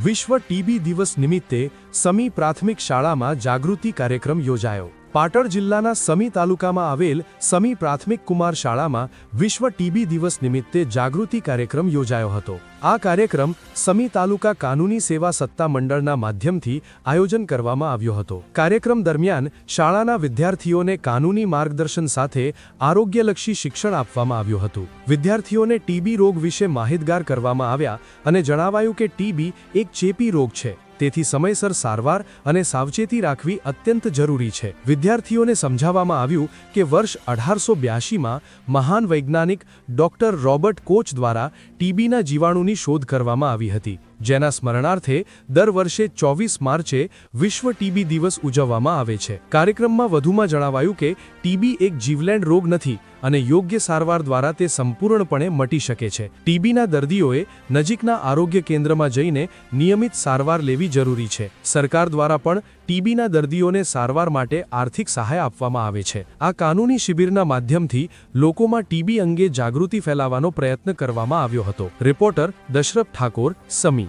વિશ્વ ટીબી દિવસ નિમિત્તે સમી પ્રાથમિક શાળામાં જાગૃતિ કાર્યક્રમ યોજાયો। પાટણ જિલ્લાના સમી તાલુકામાં આવેલ સમી પ્રાથમિક કુમાર શાળામાં વિશ્વ ટીબી દિવસ નિમિત્તે જાગૃતિ કાર્યક્રમ યોજાયો હતો। આ કાર્યક્રમ સમી તાલુકા કાનૂની સેવા સત્તા મંડળના માધ્યમથી આયોજન કરવામાં આવ્યો હતો। કાર્યક્રમ દરમિયાન શાળાના વિદ્યાર્થીઓને કાનૂની માર્ગદર્શન સાથે આરોગ્યલક્ષી શિક્ષણ આપવામાં આવ્યું હતું। વિદ્યાર્થીઓને ટીબી રોગ વિશે માહિતગાર કરવામાં આવ્યા અને જણાવાયું કે ટીબી એક ચેપી રોગ છે, તેથી સમયસર સારવાર અને સાવચેતી રાખવી અત્યંત જરૂરી છે। વિદ્યાર્થીઓને સમજાવવામાં આવ્યું કે વર્ષ 1882માં મહાન વૈજ્ઞાનિક ડોક્ટર રોબર્ટ કોચ દ્વારા ટીબીના જીવાણુની શોધ કરવામાં આવી હતી, જેના સ્મરણાર્થે દર વર્ષે 24 માર્ચે વિશ્વ ટીબી દિવસ ઉજવવામાં આવે છે। કાર્યક્રમમાં વધુમાં જણાવાયું કે ટીબી એક જીવલેણ રોગ નથી અને યોગ્ય સારવાર દ્વારા તે સંપૂર્ણપણે મટી શકે છે। ટીબીના દર્દીઓએ નજીકના આરોગ્ય કેન્દ્રમાં જઈને નિયમિત સારવાર લેવી જરૂરી છે। સરકાર દ્વારા પણ ટીબીના દર્દીઓને સારવાર માટે આર્થિક સહાય આપવામાં આવે છે। આ કાનૂની શિબિરના માધ્યમથી લોકોમાં ટીબી અંગે જાગૃતિ ફેલાવવાનો પ્રયત્ન કરવામાં આવ્યો હતો। રિપોર્ટર દશરથ ઠાકોર, સમી।